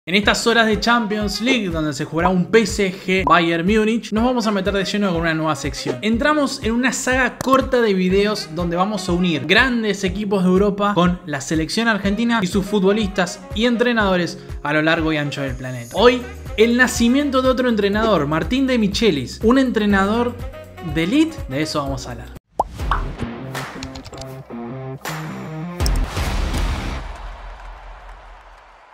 En estas horas de Champions League, donde se jugará un PSG Bayern Múnich, nos vamos a meter de lleno con una nueva sección. Entramos en una saga corta de videos donde vamos a unir grandes equipos de Europa con la selección argentina y sus futbolistas y entrenadores a lo largo y ancho del planeta. Hoy, el nacimiento de otro entrenador, Martín De Michelis, un entrenador de elite, de eso vamos a hablar.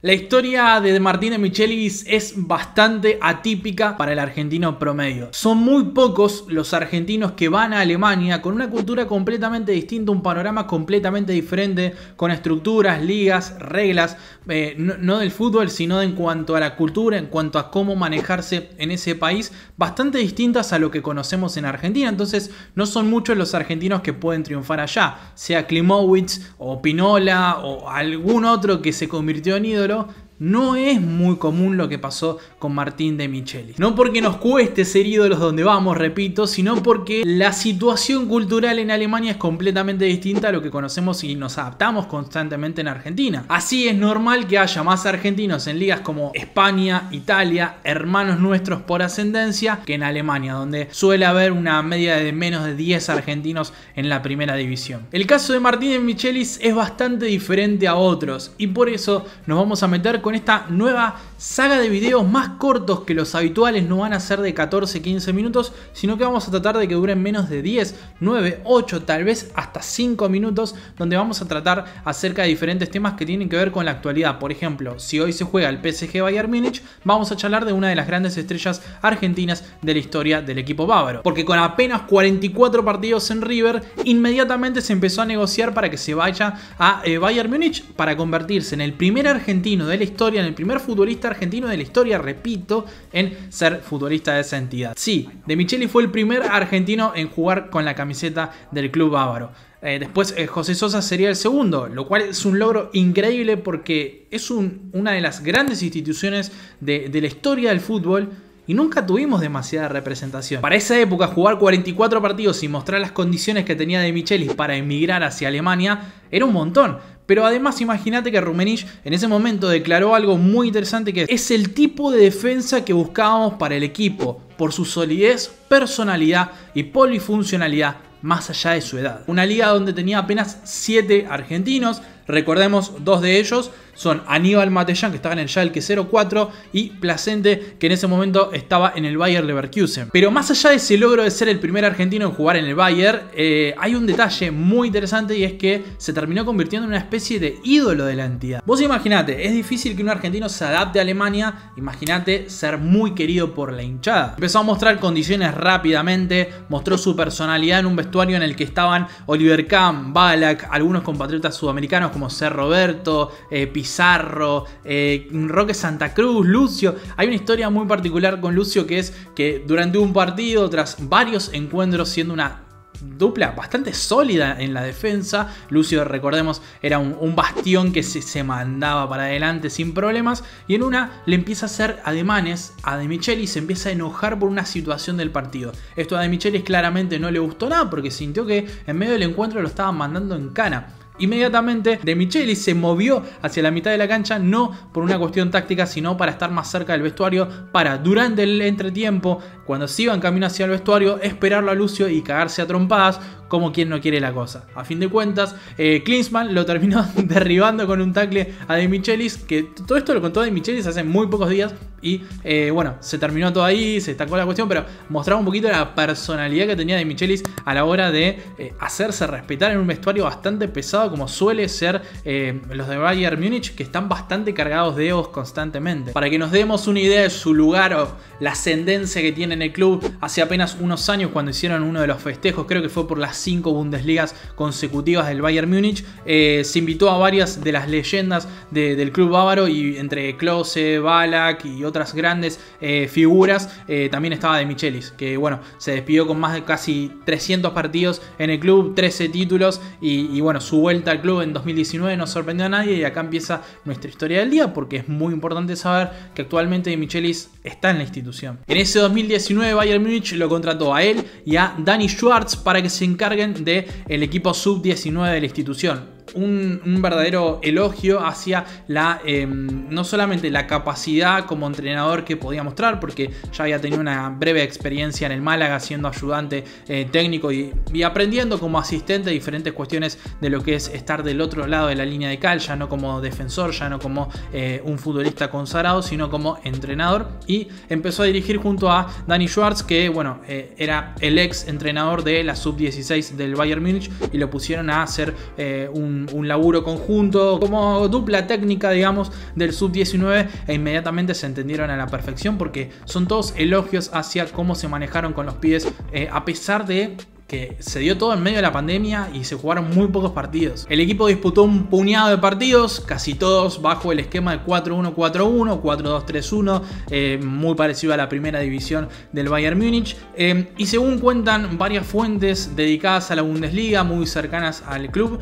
La historia de Martín De Michelis es bastante atípica para el argentino promedio. Son muy pocos los argentinos que van a Alemania con una cultura completamente distinta, un panorama completamente diferente, con estructuras, ligas, reglas, no del fútbol, sino en cuanto a la cultura, en cuanto a cómo manejarse en ese país, bastante distintas a lo que conocemos en Argentina. Entonces no son muchos los argentinos que pueden triunfar allá, sea Klimowicz o Pinola o algún otro que se convirtió en ídolo. No es muy común lo que pasó con Martín De Michelis. No porque nos cueste ser ídolos donde vamos, repito, sino porque la situación cultural en Alemania es completamente distinta a lo que conocemos y nos adaptamos constantemente en Argentina. Así es normal que haya más argentinos en ligas como España, Italia, hermanos nuestros por ascendencia, que en Alemania, donde suele haber una media de menos de 10 argentinos en la primera división. El caso de Martín De Michelis es bastante diferente a otros y por eso nos vamos a meter con esta nueva saga de videos más cortos, que los habituales no van a ser de 14-15 minutos, sino que vamos a tratar de que duren menos de 10, 9, 8, tal vez hasta 5 minutos, donde vamos a tratar acerca de diferentes temas que tienen que ver con la actualidad. Por ejemplo, si hoy se juega el PSG Bayern Múnich, vamos a charlar de una de las grandes estrellas argentinas de la historia del equipo bávaro, porque con apenas 44 partidos en River, inmediatamente se empezó a negociar para que se vaya a Bayern Múnich para convertirse en el primer argentino de la historia, en el primer futbolista argentino de la historia, repito, en ser futbolista de esa entidad. Sí, De Michelis fue el primer argentino en jugar con la camiseta del club bávaro. Después José Sosa sería el segundo, lo cual es un logro increíble porque es una de las grandes instituciones de la historia del fútbol. Y nunca tuvimos demasiada representación. Para esa época, jugar 44 partidos y mostrar las condiciones que tenía De Michelis para emigrar hacia Alemania era un montón. Pero además imagínate que Rummenigge en ese momento declaró algo muy interesante, que es el tipo de defensa que buscábamos para el equipo, por su solidez, personalidad y polifuncionalidad más allá de su edad. Una liga donde tenía apenas 7 argentinos. Recordemos, 2 de ellos son Aníbal Matellán, que estaba en el Schalke 04, y Placente, que en ese momento estaba en el Bayer Leverkusen. Pero más allá de ese logro de ser el primer argentino en jugar en el Bayer, hay un detalle muy interesante, y es que se terminó convirtiendo en una especie de ídolo de la entidad. Vos imaginate, es difícil que un argentino se adapte a Alemania, imagínate ser muy querido por la hinchada. Empezó a mostrar condiciones rápidamente, mostró su personalidad en un vestuario en el que estaban Oliver Kahn, Ballack, algunos compatriotas sudamericanos como Ser Roberto, Pizarro, Roque Santa Cruz, Lucio. Hay una historia muy particular con Lucio, que es que durante un partido, tras varios encuentros siendo una dupla bastante sólida en la defensa, Lucio, recordemos, era un bastión que se mandaba para adelante sin problemas, y en una le empieza a hacer ademanes a De Michelis, se empieza a enojar por una situación del partido. Esto a De Michelis claramente no le gustó nada, porque sintió que en medio del encuentro lo estaban mandando en cana. Inmediatamente De Michelis se movió hacia la mitad de la cancha, no por una cuestión táctica, sino para estar más cerca del vestuario, para durante el entretiempo, cuando se iban camino hacia el vestuario, esperarlo a Lucio y cagarse a trompadas, como quien no quiere la cosa. A fin de cuentas, Klinsmann lo terminó derribando con un tackle a De Michelis, que todo esto lo contó De Michelis hace muy pocos días, y bueno, se terminó todo ahí, se estancó la cuestión, pero mostraba un poquito la personalidad que tenía De Michelis a la hora de hacerse respetar en un vestuario bastante pesado, como suele ser los de Bayern Múnich, que están bastante cargados de egos constantemente. Para que nos demos una idea de su lugar o la ascendencia que tiene en el club, hace apenas unos años, cuando hicieron uno de los festejos, creo que fue por las 5 Bundesligas consecutivas del Bayern Múnich, se invitó a varias de las leyendas del club bávaro, y entre Klose, Ballack y otras grandes figuras, también estaba De Michelis, que bueno, se despidió con más de casi 300 partidos en el club, 13 títulos, y bueno, su vuelta al club en 2019 no sorprendió a nadie, y acá empieza nuestra historia del día, porque es muy importante saber que actualmente De Michelis está en la institución. En ese 2019 Bayern Múnich lo contrató a él y a Dani Schwartz para que se encarguen del equipo sub-19 de la institución. un verdadero elogio hacia no solamente la capacidad como entrenador que podía mostrar, porque ya había tenido una breve experiencia en el Málaga siendo ayudante técnico y aprendiendo como asistente diferentes cuestiones de lo que es estar del otro lado de la línea de cal, ya no como defensor, ya no como un futbolista consagrado, sino como entrenador, y empezó a dirigir junto a Dani Schwartz, que bueno, era el ex entrenador de la sub-16 del Bayern Múnich, y lo pusieron a hacer un laburo conjunto como dupla técnica, digamos, del sub-19, e inmediatamente se entendieron a la perfección, porque son todos elogios hacia cómo se manejaron con los pibes, a pesar de que se dio todo en medio de la pandemia y se jugaron muy pocos partidos. El equipo disputó un puñado de partidos, casi todos bajo el esquema de 4-1-4-1, 4-2-3-1, muy parecido a la primera división del Bayern Múnich. Y según cuentan varias fuentes dedicadas a la Bundesliga, muy cercanas al club,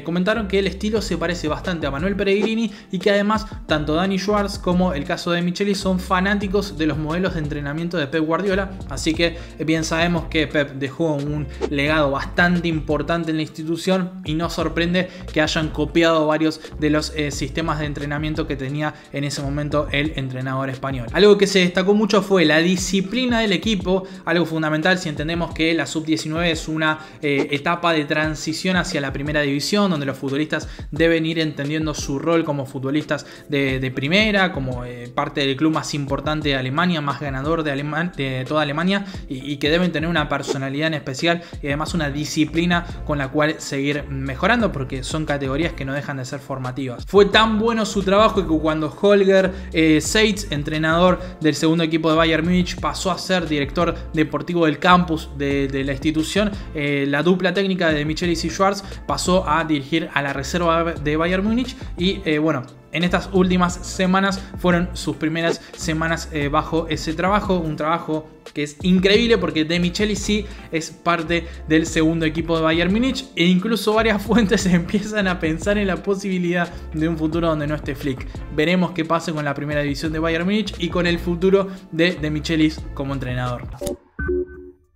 comentaron que el estilo se parece bastante a Manuel Pellegrini y que además tanto Dani Schwartz como el caso de Michelis son fanáticos de los modelos de entrenamiento de Pep Guardiola. Así que bien sabemos que Pep dejó un legado bastante importante en la institución y no sorprende que hayan copiado varios de los sistemas de entrenamiento que tenía en ese momento el entrenador español. Algo que se destacó mucho fue la disciplina del equipo, algo fundamental si entendemos que la sub-19 es una etapa de transición hacia la primera división, donde los futbolistas deben ir entendiendo su rol como futbolistas de primera, como parte del club más importante de Alemania, más ganador de toda Alemania, y que deben tener una personalidad en especial y además una disciplina con la cual seguir mejorando, porque son categorías que no dejan de ser formativas. Fue tan bueno su trabajo que cuando Holger Seitz, entrenador del segundo equipo de Bayern Múnich, pasó a ser director deportivo del campus de la institución, la dupla técnica de Michelis y Schwartz pasó a dirigir a la reserva de Bayern Múnich y bueno, en estas últimas semanas fueron sus primeras semanas bajo ese trabajo, un trabajo que es increíble porque De Michelis sí es parte del segundo equipo de Bayern Múnich, e incluso varias fuentes empiezan a pensar en la posibilidad de un futuro donde no esté Flick. Veremos qué pasa con la primera división de Bayern Múnich y con el futuro de Michelis como entrenador.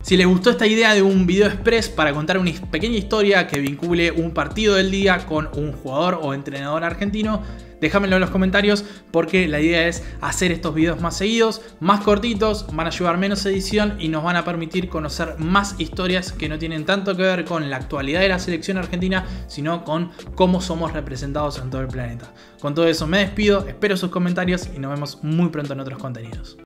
Si les gustó esta idea de un video express para contar una pequeña historia que vincule un partido del día con un jugador o entrenador argentino, déjamelo en los comentarios, porque la idea es hacer estos videos más seguidos, más cortitos, van a llevar menos edición y nos van a permitir conocer más historias que no tienen tanto que ver con la actualidad de la selección argentina, sino con cómo somos representados en todo el planeta. Con todo eso me despido, espero sus comentarios y nos vemos muy pronto en otros contenidos.